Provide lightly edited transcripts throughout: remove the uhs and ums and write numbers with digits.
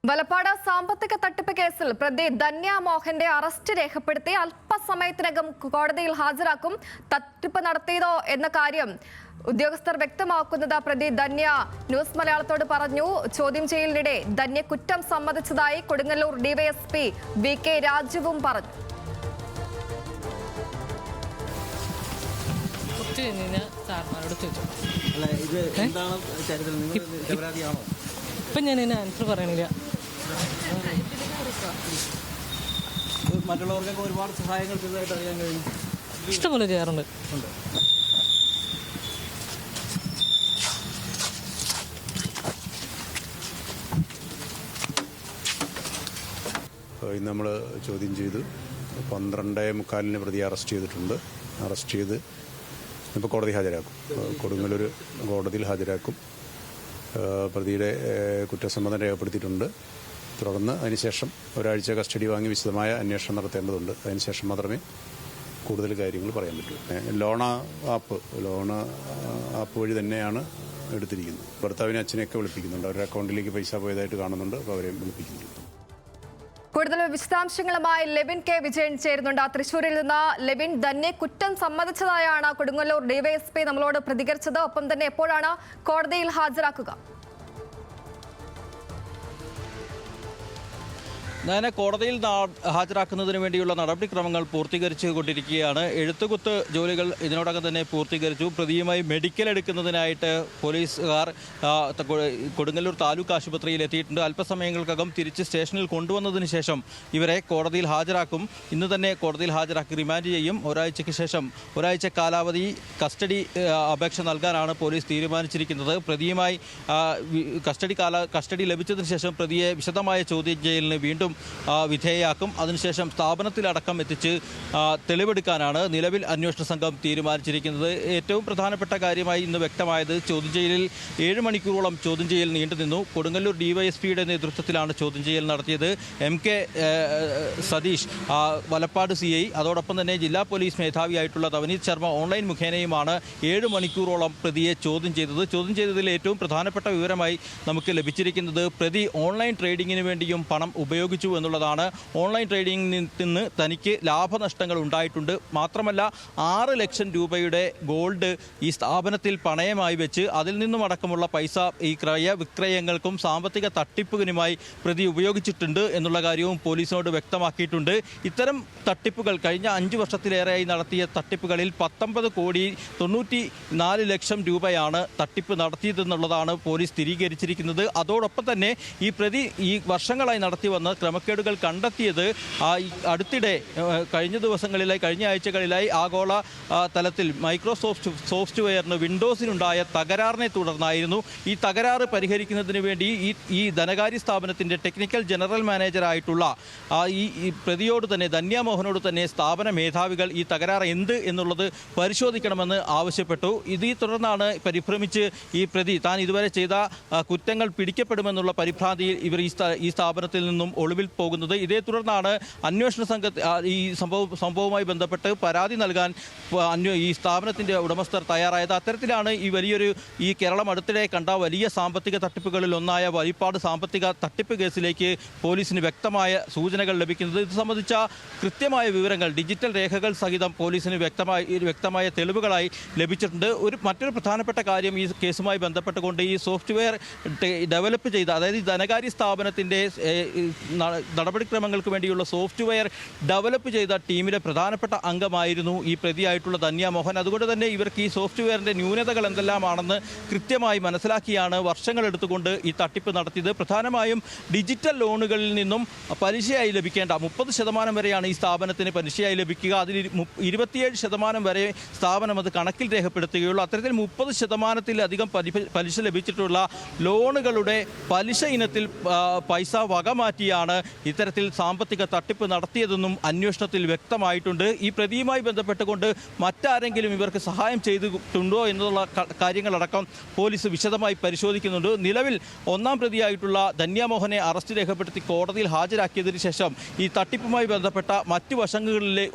വലപ്പാട് സാമ്പത്തിക തട്ടിപ്പ് കേസിൽ പ്രതി ധന്യ മോഹന്റെ അറസ്റ്റ് രേഖപ്പെടുത്തി അല്പസമയത്തിനകം കോടതിയിൽ ഹാജരാക്കും. തട്ടിപ്പ് നടത്തിയതോ എന്ന കാര്യം ഉദ്യോഗസ്ഥർ വ്യക്തമാക്കുന്നത് പ്രതി ധന്യ ന്യൂസ് മലയാളത്തോട് പറഞ്ഞു. ചോദ്യം ചെയ്യലിനിടെ ധന്യ കുറ്റം സമ്മതിച്ചതായി കൊടുങ്ങല്ലൂർ ഡിവൈഎസ്പി VK രാജുവും പറഞ്ഞു. ഇപ്പം ഞാൻ ഇതിന് ആൻസർ പറയണില്ല. മറ്റുള്ളവർക്കൊക്കെ ഒരുപാട് സഹായങ്ങൾ ചെയ്തതായിട്ട് അറിയാൻ കഴിഞ്ഞു. ഇഷ്ടംപോലെ ചെയ്യാറുണ്ട്. ഇന്ന് നമ്മൾ ചോദ്യം ചെയ്തു 12:45 പ്രതി അറസ്റ്റ് ചെയ്തിട്ടുണ്ട്. അറസ്റ്റ് ചെയ്ത് ഇപ്പോൾ കോടതി ഹാജരാക്കും. കൊടുങ്ങല്ലൂർ കോടതിയിൽ ഹാജരാക്കും. പ്രതിയുടെ കുറ്റസമ്മതം രേഖപ്പെടുത്തിയിട്ടുണ്ട്. തുടർന്ന് അതിനുശേഷം ഒരാഴ്ച കസ്റ്റഡി വാങ്ങി വിശദമായ അന്വേഷണം നടത്തേണ്ടതുണ്ട്. അതിനുശേഷം മാത്രമേ കൂടുതൽ കാര്യങ്ങൾ പറയാൻ പറ്റൂ. ലോൺ ആപ്പ് വഴി തന്നെയാണ് എടുത്തിരിക്കുന്നത്. ഭർത്താവിനെ അച്ഛനെയൊക്കെ വിളിപ്പിക്കുന്നുണ്ട്. അവരുടെ അക്കൗണ്ടിലേക്ക് പൈസ പോയതായിട്ട് കാണുന്നുണ്ട്. അപ്പോൾ അവരെയും വിളിപ്പിക്കുന്നുണ്ട്. കൂടുതൽ വിശദാംശങ്ങളുമായി ലെവിൻ കെ വിജയൻ ചേരുന്നുണ്ട് തൃശ്ശൂരിൽ നിന്ന്. ലെവിൻ, ധന്യ കുറ്റം സമ്മതിച്ചതായാണ് കൊടുങ്ങല്ലൂർ ഡിവൈഎസ്പി നമ്മളോട് പ്രതികരിച്ചത്. ഒപ്പം തന്നെ എപ്പോഴാണ് കോടതിയിൽ ഹാജരാക്കുക? ഞാൻ കോടതിയിൽ ഹാജരാക്കുന്നതിന് വേണ്ടിയുള്ള നടപടിക്രമങ്ങൾ പൂർത്തീകരിച്ചു കൊണ്ടിരിക്കുകയാണ്. എഴുത്തുകുത്ത് ജോലികൾ ഇതിനോടകം തന്നെ പൂർത്തീകരിച്ചു. പ്രതിയുമായി മെഡിക്കൽ എടുക്കുന്നതിനായിട്ട് പോലീസുകാർ കൊടുങ്ങല്ലൂർ താലൂക്ക് ആശുപത്രിയിൽ എത്തിയിട്ടുണ്ട്. അല്പസമയങ്ങൾക്കകം തിരിച്ച് സ്റ്റേഷനിൽ കൊണ്ടുവന്നതിന് ശേഷം ഇവരെ കോടതിയിൽ ഹാജരാക്കും. ഇന്ന് തന്നെ കോടതിയിൽ ഹാജരാക്കി റിമാൻഡ് ചെയ്യും. ഒരാഴ്ച കാലാവധി കസ്റ്റഡി അപേക്ഷ നൽകാനാണ് പോലീസ് തീരുമാനിച്ചിരിക്കുന്നത്. പ്രതിയുമായി കസ്റ്റഡി ലഭിച്ചതിന് ശേഷം പ്രതിയെ വിശദമായ ചോദ്യം ചെയ്യലിന് വീണ്ടും വിധേയയാക്കും. അതിനുശേഷം സ്ഥാപനത്തിലടക്കം എത്തിച്ച് തെളിവെടുക്കാനാണ് നിലവിൽ അന്വേഷണ സംഘം തീരുമാനിച്ചിരിക്കുന്നത്. ഏറ്റവും പ്രധാനപ്പെട്ട കാര്യമായി ഇന്ന് വ്യക്തമായത് ചോദ്യം ചെയ്യലിൽ 7 മണിക്കൂറോളം ചോദ്യം ചെയ്യൽ നീണ്ടുനിന്നു. കൊടുങ്ങല്ലൂർ ഡിവൈഎസ്പിയുടെ നേതൃത്വത്തിലാണ് ചോദ്യം ചെയ്യൽ നടത്തിയത്. MK സതീഷ്, വലപ്പാട് CI, അതോടൊപ്പം തന്നെ ജില്ലാ പോലീസ് മേധാവിയായിട്ടുള്ള തവനീത് ശർമ്മ ഓൺലൈൻ മുഖേനയുമാണ് 7 മണിക്കൂറോളം പ്രതിയെ ചോദ്യം ചെയ്തത്. ചോദ്യം ചെയ്തതിൽ ഏറ്റവും പ്രധാനപ്പെട്ട വിവരമായി നമുക്ക് ലഭിച്ചിരിക്കുന്നത് പ്രതി ഓൺലൈൻ ട്രേഡിങ്ങിന് വേണ്ടിയും പണം ഉപയോഗിച്ചു എന്നുള്ളതാണ്. ഓൺലൈൻ ട്രേഡിംഗിൽ നിന്ന് തനിക്ക് ലാഭനഷ്ടങ്ങൾ ഉണ്ടായിട്ടുണ്ട്. മാത്രമല്ല 6 ലക്ഷം രൂപയുടെ ഗോൾഡ് ഈ സ്ഥാപനത്തിൽ പണയമായി വെച്ച് അതിൽ നിന്നും അടക്കമുള്ള പൈസ ഈ ക്രയവിക്രയങ്ങൾക്കും സാമ്പത്തിക തട്ടിപ്പിനുമായി പ്രതി ഉപയോഗിച്ചിട്ടുണ്ട് എന്നുള്ള കാര്യവും പോലീസിനോട് വ്യക്തമാക്കിയിട്ടുണ്ട്. ഇത്തരം തട്ടിപ്പുകൾ കഴിഞ്ഞ 5 വർഷത്തിലേറെയായി നടത്തിയ തട്ടിപ്പുകളിൽ 19,94 ലക്ഷം രൂപയാണ് തട്ടിപ്പ് നടത്തിയതെന്നുള്ളതാണ് പോലീസ് സ്ഥിരീകരിച്ചിരിക്കുന്നത്. അതോടൊപ്പം തന്നെ ഈ പ്രതി ഈ വർഷങ്ങളായി നടത്തി വന്ന ക്രമക്കേടുകൾ കണ്ടെത്തിയത് അടുത്തിടെ കഴിഞ്ഞ ആഴ്ചകളിലായി ആഗോള തലത്തിൽ മൈക്രോസോഫ്റ്റ് സോഫ്റ്റ്വെയറിന് വിൻഡോസിനുണ്ടായ തകരാറിനെ തുടർന്നായിരുന്നു. ഈ തകരാറ് പരിഹരിക്കുന്നതിന് വേണ്ടി ഈ ധനകാര്യ സ്ഥാപനത്തിൻ്റെ ടെക്നിക്കൽ ജനറൽ മാനേജറായിട്ടുള്ള ഈ പ്രതിയോട് തന്നെ ധന്യ മോഹനോട് തന്നെ സ്ഥാപന മേധാവികൾ ഈ തകരാർ എന്ത് എന്നുള്ളത് പരിശോധിക്കണമെന്ന് ആവശ്യപ്പെട്ടു. ഇതേ തുടർന്നാണ് പരിഭ്രമിച്ച് ഈ പ്രതി താൻ ഇതുവരെ ചെയ്ത കുറ്റങ്ങൾ പിടിക്കപ്പെടുമെന്നുള്ള പരിഭ്രാന്തിയിൽ ഇവർ ഈ സ്ഥാപനത്തിൽ നിന്നും ഒളിവിൽ പോകുന്നത്. ഇതേ തുടർന്നാണ് അന്വേഷണ സംഘത്തെ ഈ സംഭവവുമായി ബന്ധപ്പെട്ട് പരാതി നൽകാൻ ഈ സ്ഥാപനത്തിൻ്റെ ഉടമസ്ഥർ തയ്യാറായത്. അത്തരത്തിലാണ് ഈ കേരളം അടുത്തിടെ കണ്ട വലിയ സാമ്പത്തിക തട്ടിപ്പുകളിൽ ഒന്നായ വലപ്പാട് സാമ്പത്തിക തട്ടിപ്പ് കേസിലേക്ക് പോലീസിന് വ്യക്തമായ സൂചനകൾ ലഭിക്കുന്നത്. ഇത് സംബന്ധിച്ച കൃത്യമായ വിവരങ്ങൾ ഡിജിറ്റൽ രേഖകൾ സഹിതം പോലീസിന് വ്യക്തമായ തെളിവുകളായി ലഭിച്ചിട്ടുണ്ട്. മറ്റൊരു പ്രധാനപ്പെട്ട കാര്യം ഈ കേസുമായി ബന്ധപ്പെട്ടുകൊണ്ട് ഈ സോഫ്റ്റ്വെയർ ഡെവലപ്പ് ചെയ്ത, അതായത് ധനകാര്യ സ്ഥാപനത്തിൻ്റെ നടപടിക്രമങ്ങൾക്ക് വേണ്ടിയുള്ള സോഫ്റ്റ്വെയർ ഡെവലപ്പ് ചെയ്ത ടീമിലെ പ്രധാനപ്പെട്ട അംഗമായിരുന്നു ഈ പ്രതിയായിട്ടുള്ള ധന്യ മോഹൻ. അതുകൊണ്ട് തന്നെ ഇവർക്ക് ഈ സോഫ്റ്റ്വെയറിൻ്റെ ന്യൂനതകൾ എന്തെല്ലാമാണെന്ന് കൃത്യമായി മനസ്സിലാക്കിയാണ് വർഷങ്ങളെടുത്തുകൊണ്ട് ഈ തട്ടിപ്പ് നടത്തിയത്. പ്രധാനമായും ഡിജിറ്റൽ ലോണുകളിൽ നിന്നും പലിശയായി ലഭിക്കേണ്ട 30% വരെയാണ് ഈ സ്ഥാപനത്തിന് പലിശയായി ലഭിക്കുക. അതിൽ 27% വരെ സ്ഥാപനം അത് കണക്കിൽ രേഖപ്പെടുത്തുകയുള്ളൂ. അത്തരത്തിൽ 30%-ലധികം പലിശ ലഭിച്ചിട്ടുള്ള ലോണുകളുടെ പലിശ ഇനത്തിൽ പൈസ വകമാറ്റിയാണ് ഇത്തരത്തിൽ സാമ്പത്തിക തട്ടിപ്പ് നടത്തിയതെന്നും അന്വേഷണത്തിൽ വ്യക്തമായിട്ടുണ്ട്. ഈ പ്രതിയുമായി ബന്ധപ്പെട്ടുകൊണ്ട് മറ്റാരെങ്കിലും ഇവർക്ക് സഹായം ചെയ്തിട്ടുണ്ടോ എന്നുള്ള കാര്യങ്ങളടക്കം പോലീസ് വിശദമായി പരിശോധിക്കുന്നുണ്ട്. നിലവിൽ ഒന്നാം പ്രതിയായിട്ടുള്ള ധന്യമോഹനെ അറസ്റ്റ് രേഖപ്പെടുത്തി കോടതിയിൽ ഹാജരാക്കിയതിനു ശേഷം ഈ തട്ടിപ്പുമായി ബന്ധപ്പെട്ട മറ്റു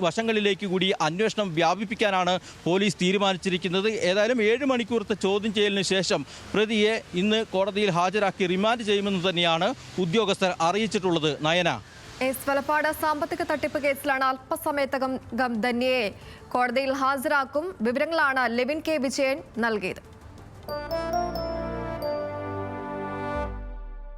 വശങ്ങളിലേക്ക് കൂടി അന്വേഷണം വ്യാപിപ്പിക്കാനാണ് പോലീസ് തീരുമാനിച്ചിരിക്കുന്നത്. ഏതായാലും 7 മണിക്കൂറത്തെ ചോദ്യം ചെയ്യലിന് ശേഷം പ്രതിയെ ഇന്ന് കോടതിയിൽ ഹാജരാക്കി റിമാൻഡ് ചെയ്യുമെന്ന് തന്നെയാണ് ഉദ്യോഗസ്ഥർ അറിയിച്ചിട്ടുള്ളത്. നയന, വലപ്പാട് സാമ്പത്തിക തട്ടിപ്പ് കേസിലാണ് അല്പസമയത്തകം ധന്യയെ കോടതിയിൽ ഹാജരാക്കും. വിവരങ്ങളാണ് ലെവിൻ കെ വിജയൻ നൽകിയത്.